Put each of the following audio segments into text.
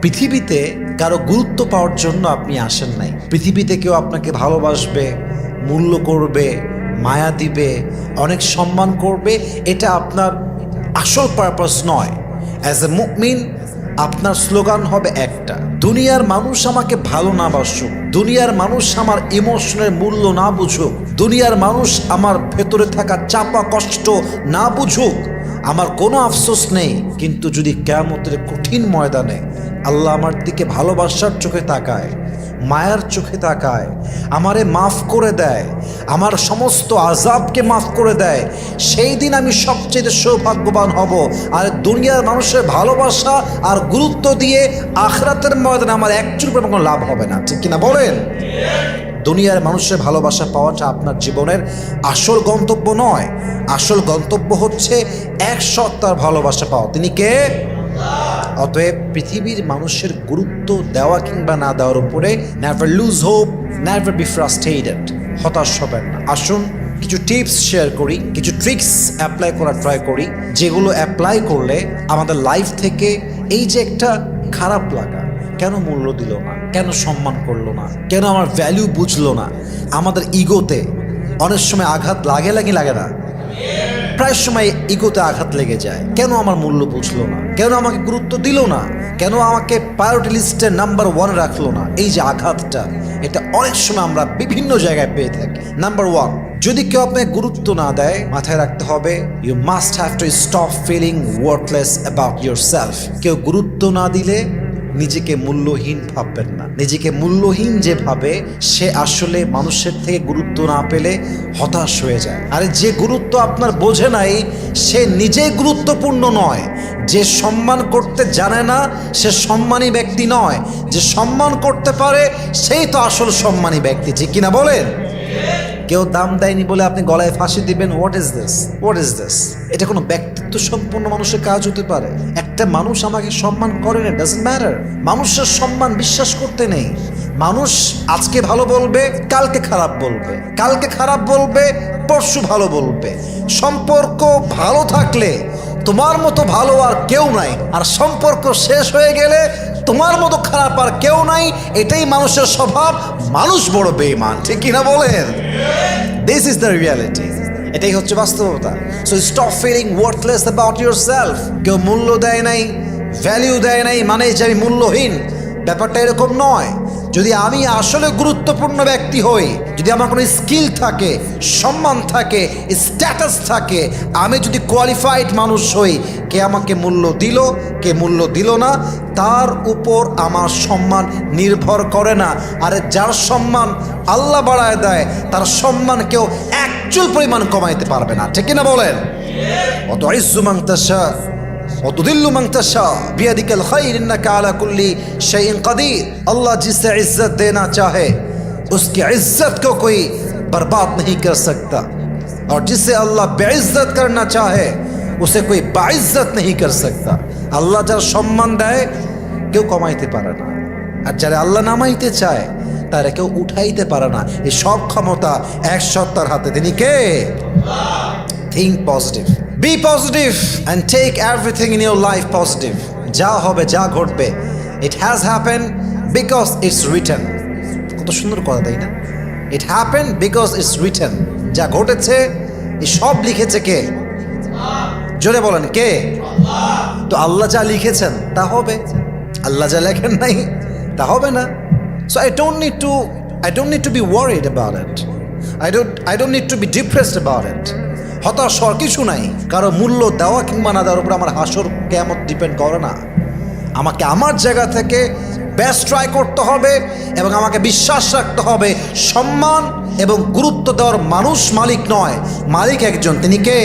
পৃথিবীতে কারো গুরুত্ব পাওয়ার জন্য আপনি আসেন নাই। পৃথিবীতে কেউ আপনাকে ভালোবাসবে, মূল্য করবে, মায়া দিবে, অনেক সম্মান করবে, এটা আপনার আসল পারপাস নয়। অ্যাজ এ মুমিন আপনার স্লোগান হবে একটা, দুনিয়ার মানুষ আমাকে ভালো না বাসুক, দুনিয়ার মানুষ আমার ইমোশনের মূল্য না বুঝুক, দুনিয়ার মানুষ আমার ভেতরে থাকা চাপা কষ্ট না বুঝুক, আমার কোনো আফসোস নেই। কিন্তু যদি কিয়ামতের কঠিন ময়দানে আল্লাহ আমার দিকে ভালোবাসার চোখে তাকায়, মায়ার চোখে তাকায়, আমারে মাফ করে দেয়, আমার সমস্ত আযাবকে মাফ করে দেয়, সেই দিন আমি সবচেয়ে সৌভাগ্যবান হব। আর দুনিয়ার মানুষের ভালোবাসা আর গুরুত্ব দিয়ে আখিরাতের ময়দানে আমার একচুল কোনো লাভ হবে না। ঠিক কিনা বলেন? দুনিয়ার মানুষের ভালোবাসা পাওয়াটা আপনার জীবনের আসল গন্তব্য নয়। আসল গন্তব্য হচ্ছে এক সত্তার ভালোবাসা পাওয়া। তিনি কে? অতএব পৃথিবীর মানুষের গুরুত্ব দেওয়া কিংবা না দেওয়ার উপরে never lose hope, never be frustrated, হতাশ হবেন না। আসুন কিছু টিপস শেয়ার করি, কিছু ট্রিক্স অ্যাপ্লাই করার ট্রাই করি, যেগুলো অ্যাপ্লাই করলে আমাদের লাইফ থেকে এই যে একটা খারাপ লাগা, কেন মূল্য দিল না, কেন সম্মান করলো না, কেন আমার ভ্যালু বুঝলো না, আমাদের ইগোতে অনেক সময় আঘাত লাগে না? প্রায় সময় ইগোতে আঘাত লেগে যায়। কেন আমার মূল্য বুঝলো না, কেন আমাকে গুরুত্ব দিল না, কেন আমাকে প্রায়োরিটি লিস্টে নাম্বার 1 রাখলো না, এই যে আঘাতটা, এটা অনেক সময় আমরা বিভিন্ন জায়গায় পেয়ে থাকি। নাম্বার 1, যদি কেউ আপনাকে গুরুত্ব না দেয়, মাথায় রাখতে হবে you must have to stop feeling worthless about yourself. কেউ গুরুত্ব না দিলে নিজেকে মূল্যহীন ভাববেন না। নিজেকে মূল্যহীন যে ভাবে, সে আসলে মানুষের থেকে গুরুত্ব না পেলে হতাশ হয়ে যায়। আরে যে গুরুত্ব আপনার বোঝে নাই, সে নিজেই গুরুত্বপূর্ণ নয়। যে সম্মান করতে জানে না, সে সম্মানী ব্যক্তি নয়। যে সম্মান করতে পারে, সেই তো আসল সম্মানী ব্যক্তি। ঠিক কিনা বলেন? কেউ দাম দেয়নি বলে আপনি গলায় ফাঁসি দিবেন, হোয়াট ইজ দিস? এটা কোনো ব্যক্তিত্ব সম্পন্ন মানুষের কাজ হতে পারে? একটা মানুষ আমাকে সম্মান করে না, ডাজন্ট ম্যাটার। মানুষের সম্মান বিশ্বাস করতে নেই। মানুষ আজকে ভালো বলবে, কালকে খারাপ বলবে, কালকে খারাপ বলবে, পরশু ভালো বলবে। সম্পর্ক ভালো থাকলে তোমার মতো ভালো আর কেউ নাই, আর সম্পর্ক শেষ হয়ে গেলে তোমার মতো খারাপ আর কেউ নাই। এটাই মানুষের স্বভাব। মানুষ বড় বেঈমান। ঠিক কিনা বলেন? This is the reality. এটাই হচ্ছে বাস্তবতা। So stop feeling worthless about yourself. কেউ মূল্য দেয় নাই, ভ্যালিউ দেয় নাই মানে যে আমি মূল্যহীন, ব্যাপারটা এরকম নয়। যদি আমি আসলে গুরুত্বপূর্ণ ব্যক্তি হই, যদি আমার কোনো স্কিল থাকে, সম্মান থাকে, স্ট্যাটাস থাকে, আমি যদি কোয়ালিফাইড মানুষ হই, কে আমাকে মূল্য দিল, কে মূল্য দিল না, তার উপর আমার সম্মান নির্ভর করে না। আর যার সম্মান আল্লাহ বাড়ায় দেয়, তার সম্মান কেউ এক চুল পরিমাণ কমাইতে পারবে না। ঠিক কিনা বলেন? অত ইজ্জু মান তাশা वतुदिल्लु मन तशा बियदिकल खैर इन्नका अला कुल्ली शैइन कदीर। अल्लाह जिसे इज्जत देना चाहे उसकी इज्जत को कोई बर्बाद नहीं कर सकता, और जिसे अल्लाह बेइज्जत करना चाहे उसे कोई बाइज्जत नहीं कर सकता। अल्लाह যার সম্মান দেয় কেউ কমাইতে পারে না, আর যারা আল্লাহ নামাইতে চায় তারা কেউ উঠাইতে পারে না। এই সব ক্ষমতা এক সত্তার হাতে। তিনি কে? Think positive, be positive and take everything in your life positive. যা হবে, যা ঘটবে, it has happened because it's written. কত সুন্দর কথা, তাই না? It happened because it's written. যা ঘটেছে এই সব লিখেছে কে? জোরে বলেন, কে? তো আল্লাহ যা লিখেছেন তা হবে, আল্লাহ যা লেখেন নাই তা হবে না। So I don't need to be worried about it. I don't need to be depressed about it. হতাশ হওয়ার কিছু নাই। কারো মূল্য দেওয়া কিংবা না দেওয়ার উপর আমার হাসর কিয়ামত ডিপেন্ড করে না। আমাকে আমার জায়গা থেকে বেস্ট ট্রাই করতে হবে এবং আমাকে বিশ্বাস রাখতে হবে সম্মান এবং গুরুত্ব দেওয়ার মানুষ মালিক নয়, মালিক একজন। তিনি কে?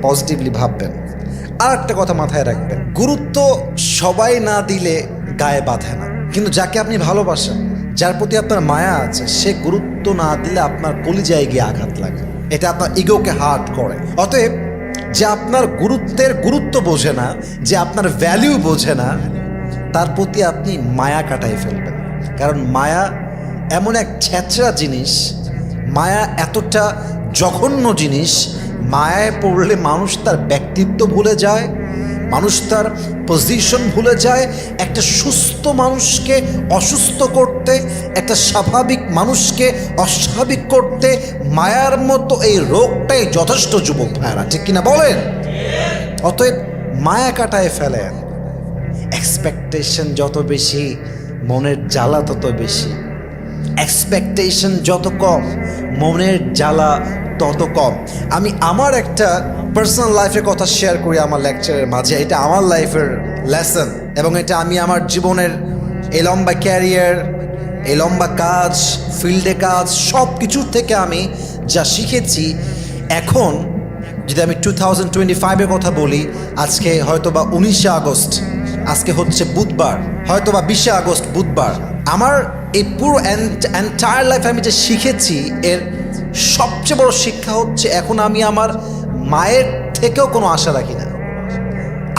পজিটিভলি ভাববেন। আর একটা কথা মাথায় রাখবেন, গুরুত্ব সবাই না দিলে গায়ে বাঁধে না, কিন্তু যাকে আপনি ভালোবাসেন, যার প্রতি আপনার মায়া আছে, সে গুরুত্ব না দিলে আপনার কলিজায় গিয়ে আঘাত লাগে। এটা আপনার ইগোকে হার্ট করে। অতএব যে আপনার গুরুত্ব বোঝে না, যে আপনার ভ্যালিউ বোঝে না, তার প্রতি আপনি মায়া কাটাই ফেলবেন। কারণ মায়া এমন এক ছেঁচড়া জিনিস, মায়া এতটা জঘন্য জিনিস, মায়ায় পড়লে মানুষ তার ব্যক্তিত্ব ভুলে যায়, মানুষ তার পজিশন ভুলে যায়। একটা সুস্থ মানুষকে অসুস্থ করতে, একটা স্বাভাবিক মানুষকে অস্বাভাবিক করতে মায়ার মতো এই রোগটাই যথেষ্ট, যুবক ভাইরা, ঠিক কিনা বলেন? অতএব মায়া কাটায় ফেলেন। এক্সপেকটেশন যত বেশি, মনের জ্বালা তত বেশি। এক্সপেকটেশন যত কম, মনের জ্বালা তত কম। আমি আমার একটা পার্সোনাল লাইফের কথা শেয়ার করি আমার লেকচারের মাঝে। এটা আমার লাইফের লেসন, এবং এটা আমি আমার জীবনের এই লম্বা ক্যারিয়ার, এই লম্বা কাজ, ফিল্ডে কাজ, সব কিছুর থেকে আমি যা শিখেছি। এখন যদি আমি 2025-এর কথা বলি, আজকে হয়তোবা 19শে আগস্ট, আজকে হচ্ছে বুধবার, হয়তোবা 20শে আগস্ট বুধবার। আমার এই পুরো এন্টায়ার লাইফ আমি যে শিখেছি, এর সবচেয়ে বড় শিক্ষা হচ্ছে এখন আমি আমার মায়ের থেকেও কোনো আশা রাখি না,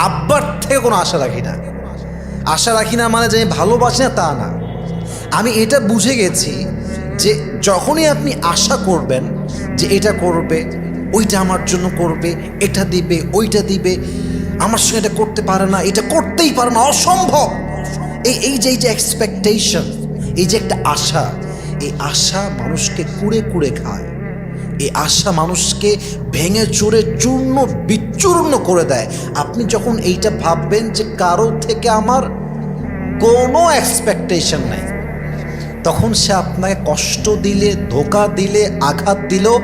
আব্বার থেকে কোনো আশা রাখি না। আশা রাখি না মানে যে আমি ভালোবাসি না তা না। আমি এটা বুঝে গেছি যে যখনই আপনি আশা করবেন যে এটা করবে, ওইটা আমার জন্য করবে, এটা দিবে, ওইটা দিবে, আমার সঙ্গে এটা করতে পারে না, এটা করতেই পারে না, অসম্ভব, এই যে এক্সপেকটেশন, এই যে একটা আশা, এই আশা মানুষকে কুড়ে কুড়ে খায়। এই আশা মানুষকে ভেঙে চুরে চূর্ণ বিচূর্ণ করে দেয়। আপনি যখন এইটা ভাববেন যে কারো থেকে আমার কোনো এক্সপেকটেশন নাই, তখন সে আপনাকে কষ্ট দিলে, ধোঁকা দিলে, আঘাত দিলেও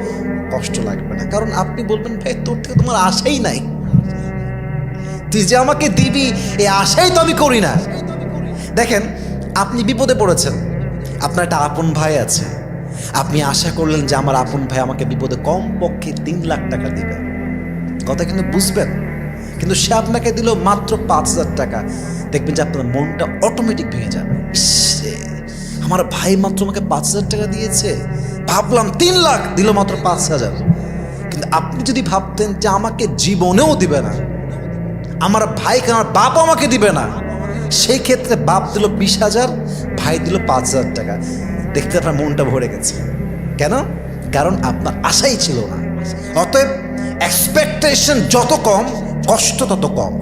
কষ্ট লাগবে না। কারণ আপনি বলবেন, ভাই তোর থেকে তোমার আশাই নাই, তুই যে আমাকে দিবি এই আশাই তো আমি করি না। দেখেন, আপনি বিপদে পড়েছেন, আপনার একটা আপন ভাই আছে, আপনি আশা করলেন যে আমার আপন ভাই আমাকে বিপদে কমপক্ষে 3 লাখ টাকা দিবে, কথা কিন্তু বুঝবেন। কিন্তু সে আপনাকে দিল মাত্র 5,000 টাকা। দেখবেন যে আপনার মনটা অটোমেটিক ভেঙে যাবে। আমার ভাই মাত্র আমাকে 5,000 টাকা দিয়েছে, ভাবলাম 3 লাখ, দিল মাত্র 5,000। কিন্তু আপনি যদি ভাবতেন যে আমাকে জীবনেও দিবে না, আমার ভাইকে, আমার বাপ আমাকে দিবে না, সেই ক্ষেত্রে বাপ দিল 20,000, ভাই দিল 5,000 টাকা, দেখতে আপনার মনটা ভরে গেছে। কেন? কারণ আপনার আশাই ছিল না। অতএব এক্সপেকটেশন যত কম, কষ্ট তত কম।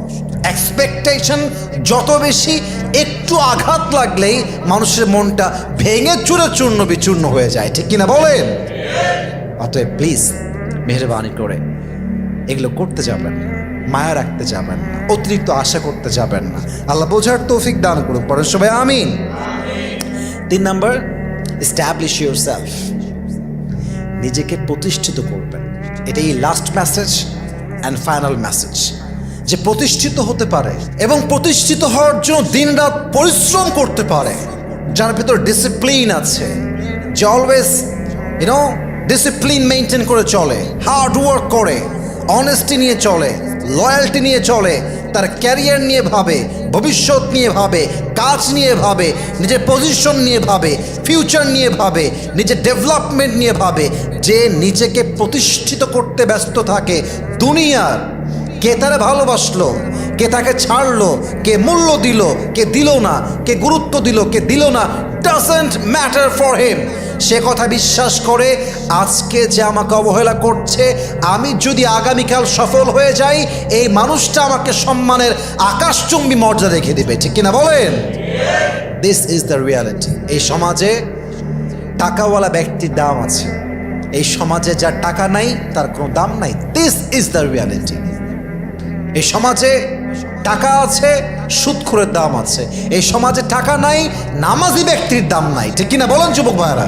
এক্সপেকটেশন যত বেশি, একটু আঘাত লাগলেই মানুষের মনটা ভেঙে চুরে চূর্ণ বিচূর্ণ হয়ে যায়, ঠিক কিনা বলেন? অতএব প্লিজ মেহেরবানি করে এগুলো করতে যাবেন না, মায়া রাখতে যাবেন না, অতিরিক্ত আশা করতে যাবেন না। আল্লাহ বোঝার তৌফিক দান করুন, পড়েন সবাই আমিন। 3 নাম্বার, এস্টাবলিশ ইউরসেলফ, নিজেকে প্রতিষ্ঠিত করবেন। এটাই last message and final message, যে প্রতিষ্ঠিত হতে পারে এবং প্রতিষ্ঠিত হওয়ার জন্য দিনরাত পরিশ্রম করতে পারে, যার ভিতর ডিসিপ্লিন আছে, যে অলওয়েজ ডিসিপ্লিন মেনটেন করে চলে, হার্ড ওয়ার্ক করে, অনেস্টি নিয়ে চলে, লয়্যালটি নিয়ে চলে, তার ক্যারিয়ার নিয়ে ভাবে, ভবিষ্যৎ নিয়ে ভাবে, কাজ নিয়ে ভাবে, নিজের পজিশন নিয়ে ভাবে, ফিউচার নিয়ে ভাবে, নিজের ডেভেলপমেন্ট নিয়ে ভাবে, যে নিজেকে প্রতিষ্ঠিত করতে ব্যস্ত থাকে। দুনিয়ার কে তারা ভালোবাসলো, কে তাকে ছাড়লো, কে মূল্য দিল, কে দিল না, কে গুরুত্ব দিল, কে দিল না, ডাজন্ট ম্যাটার ফর হিম। সে কথা বিশ্বাস করে আজকে যে আমাকে অবহেলা করছে, আমি যদি আগামীকাল সফল হয়ে যাই, এই মানুষটা আমাকে সম্মানের আকাশচুম্বী মর্যাদা রেখে দেবে, ঠিক কিনা বলেন? This is the reality. এই সমাজে টাকাওয়ালা ব্যক্তির দাম আছে, এই সমাজে যার টাকা নাই তার কোনো দাম নাই। This is the reality. এই সমাজে টাকা আছে, সুদখোরের দাম আছে। এই সমাজে টাকা নাই, নামাজি ব্যক্তির দাম নাই, ঠিক কিনা বলেন যুবক ভাইরা?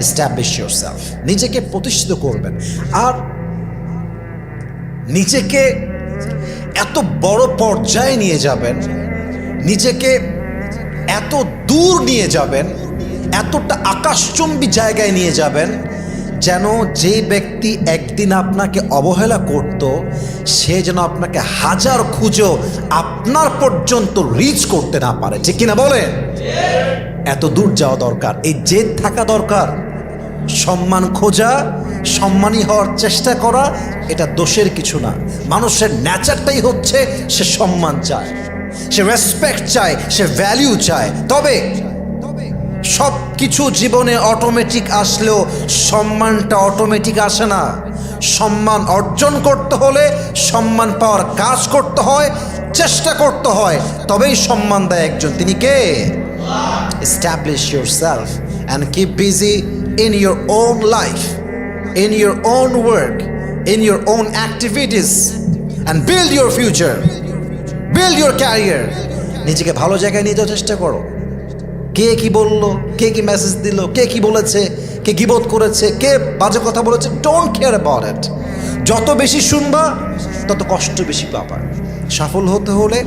এস্টাবলিশ ইউরসেলফ, নিজেকে প্রতিষ্ঠিত করবেন। আর নিজেকে এত বড় পর্যায়ে নিয়ে যাবেন, নিজেকে এত দূর নিয়ে যাবেন, এতটা আকাশচুম্বী জায়গায় নিয়ে যাবেন, যেন যে ব্যক্তি একদিন আপনাকে অবহেলা করত, সে যেন আপনাকে হাজার খুঁজেও আপনার পর্যন্ত রিচ করতে না পারে, ঠিক কিনা বলেন? এত দূর যাওয়া দরকার, এই জেদ থাকা দরকার। সম্মান খোঁজা, সম্মানী হওয়ার চেষ্টা করা, এটা দোষের কিছু না। মানুষের নেচারটাই হচ্ছে সে সম্মান চায়, সে রেসপেক্ট চায়, সে ভ্যালিউ চায়। তবে সব কিছু জীবনে অটোমেটিক আসলেও সম্মানটা অটোমেটিক আসে না। সম্মান অর্জন করতে হলে সম্মান পাওয়ার কাজ করতে হয়, চেষ্টা করতে হয়, তবেই সম্মান দেয় একজন। তিনি কে? Establish yourself and keep busy in your own life, in your own work, in your own activities, and build your future, build your career. নিজেকে ভালো জায়গায় নিয়ে যাওয়ার চেষ্টা করো। কে কি বললো, কে কি মেসেজ দিল, কে কি বলেছে, কে গীবত করেছে, কে বাজে কথা বলেছে, ডোন্ট কেয়ার অ্যাবাউট ইট। যত বেশি শুনবা তত কষ্ট বেশি পাবা। সফল হতে হলে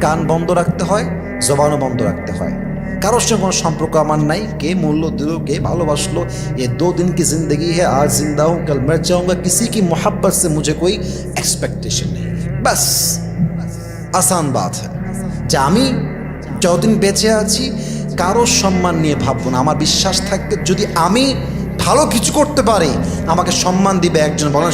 কান বন্ধ রাখতে হয়, জবানও বন্ধ রাখতে হয়। কারোর সঙ্গে কোনো সম্পর্ক আমার নাই, কে মূল্য দিল, কে ভালোবাসলো, ये 2 दिन की जिंदगी है, आज जिंदा हूँ कल मर जाऊंगा, किसी की मोहब्बत से मुझे कोई एक्सपेक्टेशन नहीं। बस आसान बात है যে আমি যতদিন বেঁচে আছি কারোর সম্মান নিয়ে ভাববো না। আমার বিশ্বাস থাকবে যদি আমি ভালো কিছু করতে পারি আমাকে সম্মান দিবে একজন। বলেন